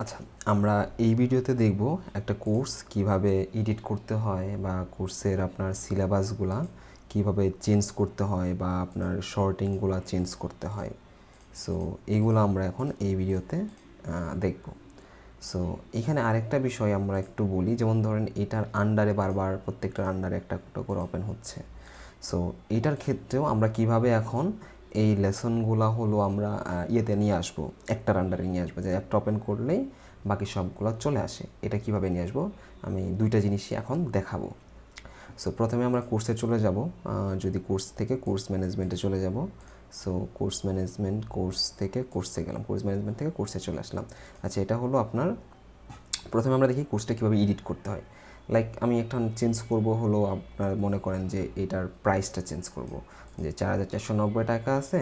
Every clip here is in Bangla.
আচ্ছা, আমরা এই ভিডিওতে দেখব একটা কোর্স কিভাবে এডিট করতে হয় বা কোর্সের আপনার সিলেবাসগুলা কিভাবে চেঞ্জ করতে হয় বা আপনার শর্টিংগুলা চেঞ্জ করতে হয়। সো এইগুলো আমরা এখন এই ভিডিওতে দেখব। সো এখানে আরেকটা বিষয় আমরা একটু বলি, যেমন ধরেন এটার আন্ডারে বারবার প্রত্যেকটার আন্ডারে একটা করে ওপেন হচ্ছে। সো এইটার ক্ষেত্রেও আমরা কিভাবে এখন এই লেসনগুলো হলো আমরা ইয়েতে নিয়ে আসবো, একটার আন্ডারে নিয়ে আসবো, যে একটা ওপেন করলেই বাকি সবগুলো চলে আসে। এটা কিভাবে নিয়ে আসবো আমি দুইটা জিনিসই এখন দেখাবো। সো প্রথমে আমরা কোর্সে চলে যাব, যদি কোর্স থেকে কোর্স ম্যানেজমেন্টে চলে যাব। সো কোর্স ম্যানেজমেন্ট, কোর্স থেকে কোর্সে গেলাম, কোর্স ম্যানেজমেন্ট থেকে কোর্সে চলে আসলাম। আচ্ছা, এটা হলো আপনার প্রথমে আমরা দেখি কোর্সটা কীভাবে এডিট করতে হয়। লাইক আমি একটা চেঞ্জ করব হলো, আপনার মনে করেন যে এটার প্রাইসটা চেঞ্জ করব, যে 4,490 টাকা আছে,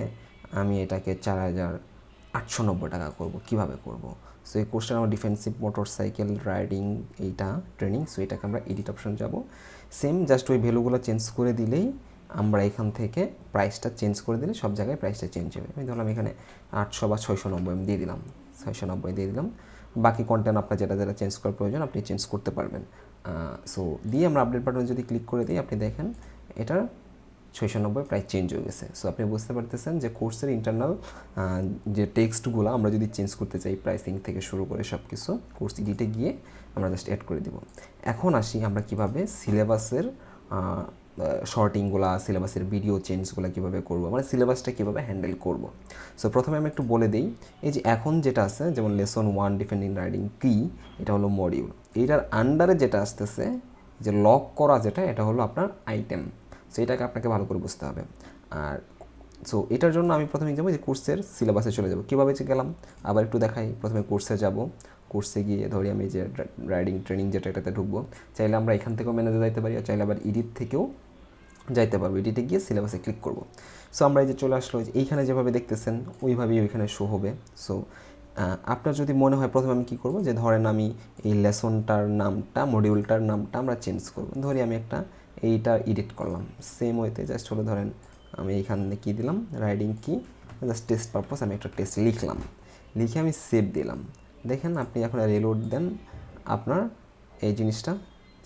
আমি এটাকে 4,890 টাকা করব। কিভাবে করব? সো এই কোর্সটা আমরা ডিফেন্সিভ মোটরসাইকেল রাইডিং এইটা ট্রেনিং। সো এটাকে আমরা এডিট অপশন যাব, সেম জাস্ট ওই ভ্যালুগুলো চেঞ্জ করে দিলেই আমরা এখান থেকে প্রাইসটা চেঞ্জ করে দিলে সব জায়গায় প্রাইসটা চেঞ্জ হবে। আমি ধরলাম এখানে 800 বা 690 আমি দিয়ে দিলাম, 690 দিয়ে দিলাম। বাকি কন্টেন্ট আপনার যেটা যেটা চেঞ্জ করার প্রয়োজন আপনি চেঞ্জ করতে পারবেন। সো দিয়ে আমরা আপডেট বাটনে যদি ক্লিক করে দিই, আপনি দেখেন এটার 690 প্রায় চেঞ্জ হয়ে গেছে। সো আপনি বুঝতে পারতেছেন যে কোর্সের ইন্টারনাল যে টেক্সটগুলো আমরা যদি চেঞ্জ করতে চাই, প্রাইসিং থেকে শুরু করে সব কিছু কোর্স এডিটে গিয়ে আমরা জাস্ট অ্যাড করে দেব। এখন আসি আমরা কিভাবে সিলেবাসের শর্টিংগুলো, সিলেবাসের ভিডিও চেঞ্জগুলো কীভাবে করবো, মানে সিলেবাসটা কীভাবে হ্যান্ডেল করব। সো প্রথমে আমি একটু বলে দিই, এই যে এখন যেটা আছে যেমন লেসন 1 ডিফেন্ডিং রাইডিং কি, এটা হলো মডিউল। এইটার আন্ডারে যেটা আসতেছে যে লক করা যেটা, এটা হলো আপনার আইটেম। সো এটাকে আপনাকে ভালো করে বুঝতে হবে। আর সো এটার জন্য আমি প্রথমে যাবো যে কোর্সের সিলেবাসে চলে যাব। কীভাবে গেলাম আবার একটু দেখাই। প্রথমে কোর্সে যাব, কোর্সে গিয়ে ধরি আমি যে রাইডিং ট্রেনিং যেটা, এটাতে ঢুকবো। চাইলে আমরা এখান থেকেও ম্যানেজে যাইতে পারি, আর চাইলে আবার এডিট থেকেও যাইতে পারবো। এডিটে গিয়ে সিলেবাসে ক্লিক করব। সো আমরা এই যে চলে আসলো, যে এইখানে যেভাবে দেখতেছেন ওইভাবেই ওইখানে শো হবে। সো আপনার যদি মনে হয়, প্রথমে আমি কী করবো, যে ধরেন আমি এই লেসনটার নামটা, মডিউলটার নামটা আমরা চেঞ্জ করব। ধরি আমি একটা এইটা এডিট করলাম, সেম ওয়েতে জাস্ট হলো ধরেন আমি এইখানে কী দিলাম, রাইডিং কি, জাস্ট টেস্ট পারপোজ আমি একটা টেস্ট লিখলাম, লিখে আমি সেভ দিলাম। দেখেন আপনি এখন রিলোড দেন, আপনার এই জিনিসটা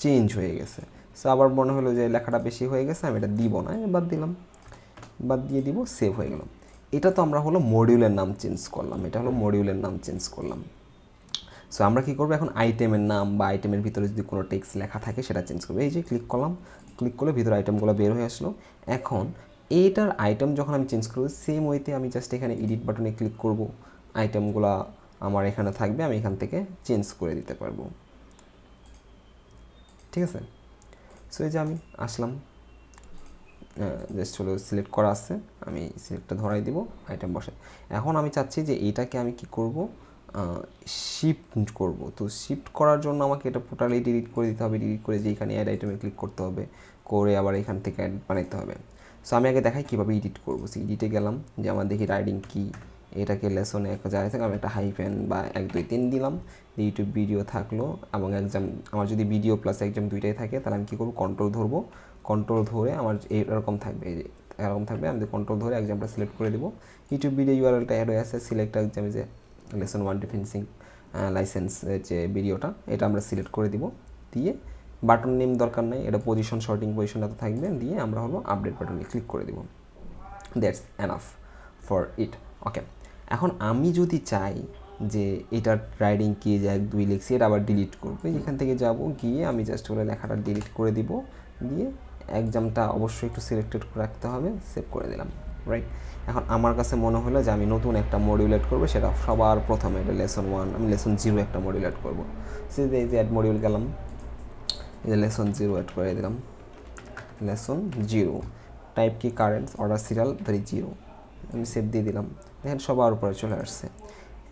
চেঞ্জ হয়ে গেছে। সো আবার মনে হলো যে লেখাটা বেশি হয়ে গেছে, আমি এটা দিব না, বাদ দিলাম, বাদ দিয়ে দিব, সেভ হয়ে গেল। এটা তো আমরা হলো মডিউলের নাম চেঞ্জ করলাম, এটা হলো মডিউলের নাম চেঞ্জ করলাম। সো আমরা কী করবো এখন, আইটেমের নাম বা আইটেমের ভিতরে যদি কোনো টেক্সট লেখা থাকে সেটা চেঞ্জ করবো। এই যে ক্লিক করলাম, ক্লিক করলে ভিতরে আইটেমগুলো বের হয়ে আসলো। এখন এইটার আইটেম যখন আমি চেঞ্জ করবো, সেম ওয়েতে আমি জাস্ট এখানে এডিট বাটনে ক্লিক করব, আইটেমগুলো আমার এখানে থাকবে, আমি এখান থেকে চেঞ্জ করে দিতে পারবো। ঠিক আছে? সো এই যে আমি আসলাম, জাস্ট হলো সিলেক্ট করা আছে, আমি সিলেক্টটা ধরাই দিব, আইটেম বসে। এখন আমি চাচ্ছি যে এইটাকে আমি কি করব, শিফট করব। তো শিফট করার জন্য আমাকে এটা টোটালি ডিলিট করে দিতে হবে। ডিলিট করে যে এখানে অ্যাড আইটেমে ক্লিক করতে হবে, করে আবার এখান থেকে অ্যাড বানাইতে হবে। সো আমি আগে দেখাই কীভাবে এডিট করবো। সো এডিটে গেলাম, যে আমার দেখি রাইডিং কি, এটাকে লেসনে এক জায়গায় থেকে আমি একটা হাইফেন বা 1 2 3 দিলাম, ইউটিউব ভিডিও থাকলো এবং এক্সাম, আমার যদি ভিডিও প্লাস এক্সাম দুইটাই থাকে, তাহলে আমি কী করবো, কন্ট্রোল ধরবো, কন্ট্রোল ধরে আমার এরকম থাকবে, এই যে এরকম থাকবে, আমি কন্ট্রোল ধরে এক্সামটা সিলেক্ট করে দেবো। ইউটিউব ভিডিও ইউআরএলটা অ্যাড হয়ে আছে, সিলেক্ট এক্সামে যে লেসন 1 ডিফেন্সিং লাইসেন্স যে ভিডিওটা, এটা আমরা সিলেক্ট করে দিব। দিয়ে বাটন নেম দরকার নাই, এটা পজিশন, শর্টিং পজিশনটা তো থাকবে, দিয়ে আমরা হলো আপডেট বাটনে ক্লিক করে দেবো। That's enough for it. Okay, এখন আমি যদি চাই যে এটার রাইডিং কি যে 1 2 লিখছি, এটা আবার ডিলিট করবো, এখান থেকে যাব, গিয়ে আমি জাস্ট হলে লেখাটা ডিলিট করে দিব, দিয়ে এক্সামটা অবশ্যই একটু সিলেক্টেড করে রাখতে হবে, সেভ করে দিলাম। রাইট, এখন আমার কাছে মনে হলো যে আমি নতুন একটা মডিউল অ্যাড করবো, সেটা সবার প্রথমে এটা লেসন 1, আমি লেসন 0 একটা মডিউল অ্যাড করবো। সে এই যে অ্যাড মডিউল গেলাম, এই যে লেসন 0 অ্যাড করে দিলাম, লেসন 0, টাইপ কি কারেন্টস, অর্ডার সিরিয়াল ধরি 0, আমি সেভ দিয়ে দিলাম। দেখেন সবার উপরে চলে আসছে।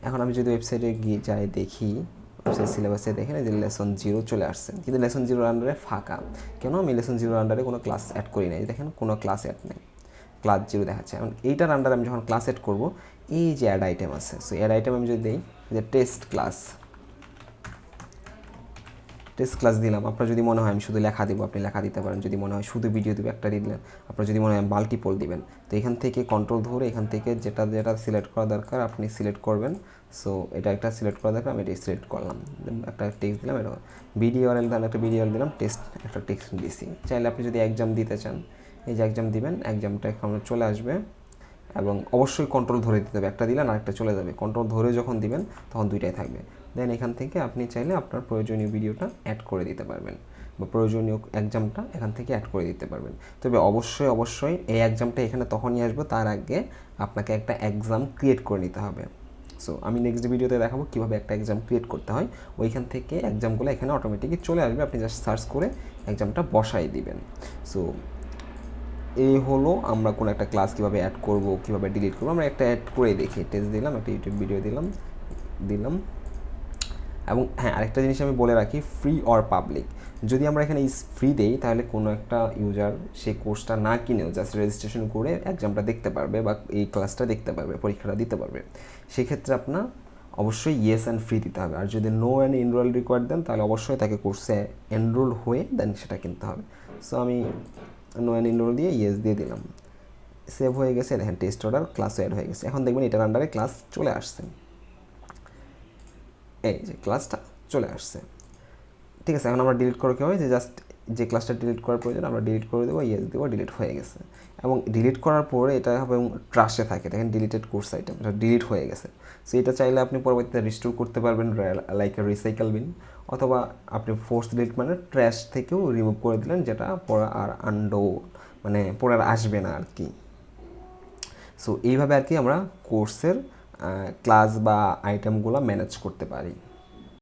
এখন আমি যদি ওয়েবসাইটে গিয়ে যাই, দেখি ওয়েবসাইট সিলেবাসে দেখেন যে লেসন 0 চলে আসছে, কিন্তু লেসন 0 আন্ডারে ফাঁকা। কেন? আমি লেসন 0 আন্ডারে কোনো ক্লাস অ্যাড করি নাই। দেখেন কোনো ক্লাস অ্যাড নেই, ক্লাস 0 দেখাচ্ছে। এখন এইটার আন্ডারে আমি যখন ক্লাস অ্যাড করবো, এই যে অ্যাড আইটেম আছে, সো অ্যাড আইটেম আমি যদি দিই যে টেস্ট ক্লাস দিলাম। আপনার যদি মনে হয় আমি শুধু লেখা দিব, আপনি লেখা দিতে পারেন। যদি মনে হয় শুধু ভিডিও দিব, একটা দিলেন। আপনার যদি মনে হয় মাল্টিপল দিবেন, তো এখান থেকে কন্ট্রোল ধরে এখান থেকে যেটা যেটা সিলেক্ট করা দরকার আপনি সিলেক্ট করবেন, সো এটা একটা সিলেক্ট করা দেখলাম, এটাই সিলেক্ট করলাম, একটা টেক্সট দিলাম, এটা বিডিওআরএল তাহলে একটা বিডিওআরএল দিলাম, টেস্ট একটা টেক্সট দিছি। চাইলে আপনি যদি এক্সাম দিতে চান, এই যে এক্সাম দিবেন, এক্সামটা এখানে চলে আসবে এবং অবশ্যই কন্ট্রোল ধরে দিতে হবে, একটা দিলেন আরেকটা চলে যাবে, কন্ট্রোল ধরে যখন দিবেন তখন দুইটাই থাকবে। দেন এখান থেকে আপনি চাইলে আপনার প্রয়োজনীয় ভিডিওটা অ্যাড করে দিতে পারবেন বা প্রয়োজনীয় এক্সামটা এখান থেকে অ্যাড করে দিতে পারবেন। তবে অবশ্যই এই এক্সামটা এখানে তখনই আসবে, তার আগে আপনাকে একটা এক্সাম ক্রিয়েট করে নিতে হবে। সো আমি নেক্সট ভিডিওতে দেখাবো কীভাবে একটা এক্সাম ক্রিয়েট করতে হয়। ওইখান থেকে এক্সামগুলো এখানে অটোমেটিকই চলে আসবে, আপনি জাস্ট সার্চ করে এক্সামটা বসাই দিবেন। সো এই হলো আমরা কোনো একটা ক্লাস কীভাবে অ্যাড করব, কীভাবে ডিলিট করবো, আমরা একটা অ্যাড করে দেখি, টেস্ট দিলাম, একটা ইউটিউব ভিডিও দিলাম। এবং হ্যাঁ, আরেকটা জিনিস আমি বলে রাখি, ফ্রি অর পাবলিক, যদি আমরা এখানে ফ্রি দেই তাহলে কোনো একটা ইউজার সেই কোর্সটা না কিনেও জাস্ট রেজিস্ট্রেশন করে এক্সামটা দেখতে পারবে বা এই ক্লাসটা দেখতে পারবে, পরীক্ষাটা দিতে পারবে। সেক্ষেত্রে আপনার অবশ্যই ইয়েস অ্যান্ড ফ্রি দিতে হবে। আর যদি নো অ্যান্ড এনরোল রিকোয়ার্ড দেন তাহলে অবশ্যই তাকে কোর্সে এনরোল হয়ে দেন সেটা কিনতে হবে। সো আমি নো অ্যান্ড এনরোল দিয়ে ইয়েস দিয়ে দিলাম, সেভ হয়ে গেছে। দেখেন টেস্ট অর্ডার ক্লাসও অ্যাড হয়ে গেছে। এখন দেখবেন এটার আন্ডারে ক্লাস চলে আসছে, এই যে ক্লাসটা চলে আসছে। ঠিক আছে, এখন আমরা ডিলিট করে কী হয় যে জাস্ট যে ক্লাসটা ডিলিট করার প্রয়োজন আমরা ডিলিট করে দেবো, ইয়েস দেবো, ডিলিট হয়ে গেছে। এবং ডিলিট করার পরে এটা হবে ট্রাশে থাকে, দেখেন ডিলিটেড কোর্স আইটেম, এটা ডিলিট হয়ে গেছে। সো এটা চাইলে আপনি পরবর্তীতে রিস্টোর করতে পারবেন লাইক রিসাইকেল বিন, অথবা আপনি ফোর্স ডিলিট মানে ট্র্যাশ থেকেও রিমুভ করে দিলেন, যেটা পরে আর পরে আর আসবে না আর কি। সো এইভাবে আর কি আমরা কোর্সের ক্লাস বা আইটেমগুলো ম্যানেজ করতে পারি।